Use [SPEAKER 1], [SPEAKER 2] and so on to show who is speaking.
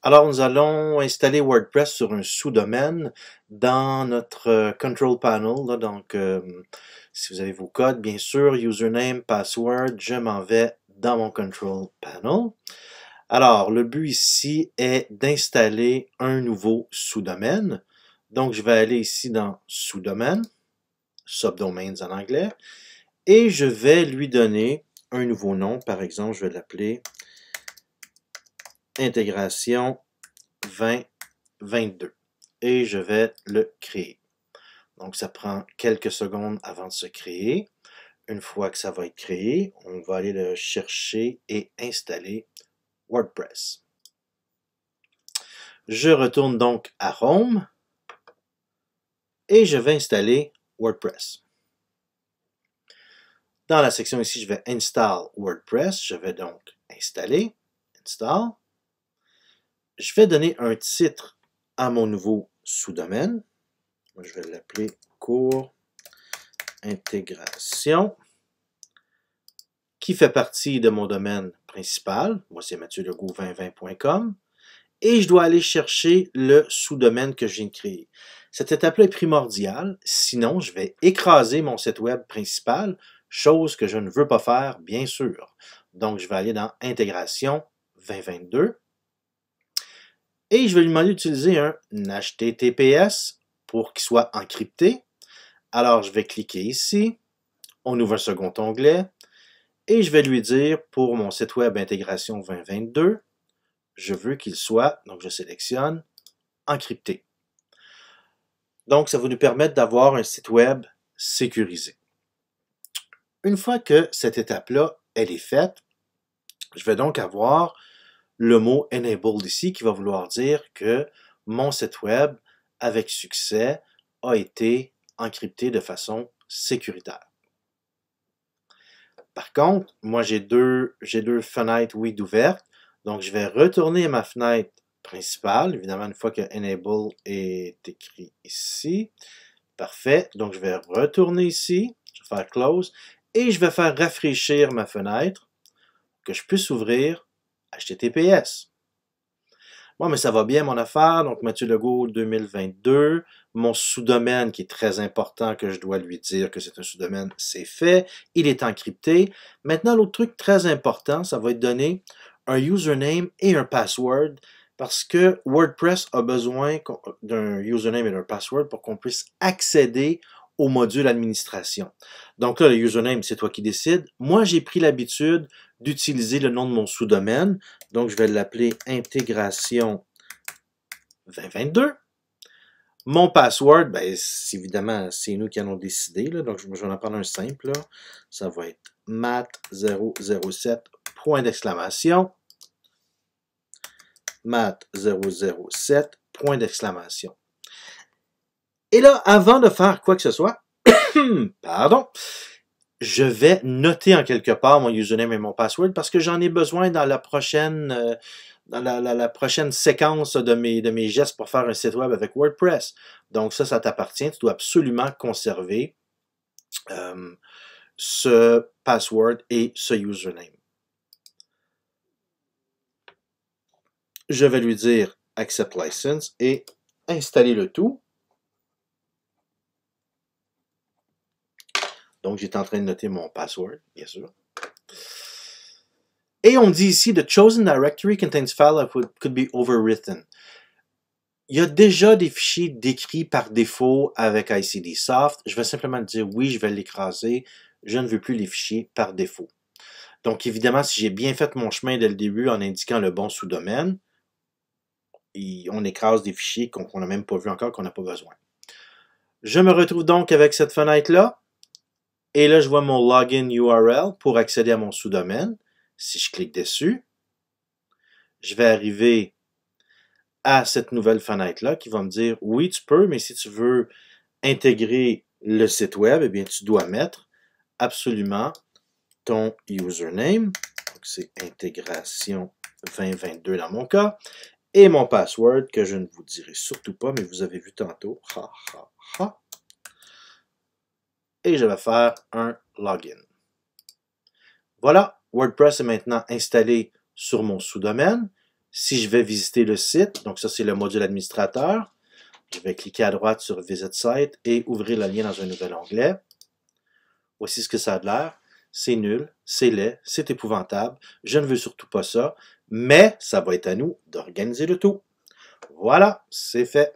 [SPEAKER 1] Alors, nous allons installer WordPress sur un sous-domaine dans notre Control Panel. Là, donc, si vous avez vos codes, bien sûr, username, password, je m'en vais dans mon Control Panel. Alors, le but ici est d'installer un nouveau sous-domaine. Donc, je vais aller ici dans sous-domaine, subdomains en anglais, et je vais lui donner un nouveau nom. Par exemple, je vais l'appeler intégration 2022 et je vais le créer. Donc, ça prend quelques secondes avant de se créer. Une fois que ça va être créé, on va aller le chercher et installer WordPress. Je retourne donc à Home et je vais installer WordPress. Dans la section ici, je vais Install WordPress. Je vais donc installer, Install. Je vais donner un titre à mon nouveau sous-domaine. Je vais l'appeler cours intégration, qui fait partie de mon domaine principal. Moi, c'est mathieulegault2020.com. Et je dois aller chercher le sous-domaine que je viens de créer. Cette étape-là est primordiale, sinon je vais écraser mon site web principal, chose que je ne veux pas faire, bien sûr. Donc, je vais aller dans Intégration 2022 et je vais lui demander d'utiliser un HTTPS pour qu'il soit encrypté. Alors, je vais cliquer ici, on ouvre un second onglet et je vais lui dire pour mon site web Intégration 2022, je veux qu'il soit, donc je sélectionne, encrypté. Donc, ça va nous permettre d'avoir un site web sécurisé. Une fois que cette étape-là, elle est faite, je vais donc avoir le mot Enabled ici qui va vouloir dire que mon site web, avec succès, a été encrypté de façon sécuritaire. Par contre, moi j'ai deux fenêtres WID ouvertes, donc je vais retourner à ma fenêtre principale, évidemment une fois que Enable est écrit ici. Parfait, donc je vais retourner ici, je vais faire Close, et je vais faire rafraîchir ma fenêtre, que je puisse ouvrir HTTPS. Bon, mais ça va bien mon affaire, donc Mathieu Legault 2022, mon sous-domaine qui est très important que je dois lui dire que c'est un sous-domaine, c'est fait, il est encrypté. Maintenant, l'autre truc très important, ça va être donner un username et un password parce que WordPress a besoin d'un username et d'un password pour qu'on puisse accéder au module administration. Donc là, le username, c'est toi qui décides. Moi, j'ai pris l'habitude d'utiliser le nom de mon sous-domaine. Donc, je vais l'appeler intégration 2022. Mon password, ben, évidemment, c'est nous qui en avons décidé. Là. Donc, je vais en prendre un simple. Là. Ça va être mat007, point d'exclamation. mat007, point d'exclamation. Et là, avant de faire quoi que ce soit, pardon, je vais noter en quelque part mon username et mon password parce que j'en ai besoin dans la prochaine, la prochaine séquence de mes gestes pour faire un site web avec WordPress. Donc ça t'appartient. Tu dois absolument conserver ce password et ce username. Je vais lui dire Accept License et installer le tout. Donc, j'étais en train de noter mon password, bien sûr. Et on dit ici, the chosen directory contains files that could be overwritten. Il y a déjà des fichiers décrits par défaut avec ICD-Soft. Je vais simplement dire oui, je vais l'écraser. Je ne veux plus les fichiers par défaut. Donc, évidemment, si j'ai bien fait mon chemin dès le début en indiquant le bon sous-domaine, on écrase des fichiers qu'on n'a même pas vu encore, qu'on n'a pas besoin. Je me retrouve donc avec cette fenêtre-là. Et là, je vois mon login URL pour accéder à mon sous-domaine. Si je clique dessus, je vais arriver à cette nouvelle fenêtre-là qui va me dire, oui, tu peux, mais si tu veux intégrer le site web, eh bien, tu dois mettre absolument ton username. Donc, c'est intégration 2022 dans mon cas. Et mon password que je ne vous dirai surtout pas, mais vous avez vu tantôt. Ha, ha, ha. Et je vais faire un login. Voilà, WordPress est maintenant installé sur mon sous-domaine. Si je vais visiter le site, donc ça c'est le module administrateur, je vais cliquer à droite sur Visit Site et ouvrir le lien dans un nouvel onglet. Voici ce que ça a l'air. C'est nul, c'est laid, c'est épouvantable. Je ne veux surtout pas ça, mais ça va être à nous d'organiser le tout. Voilà, c'est fait.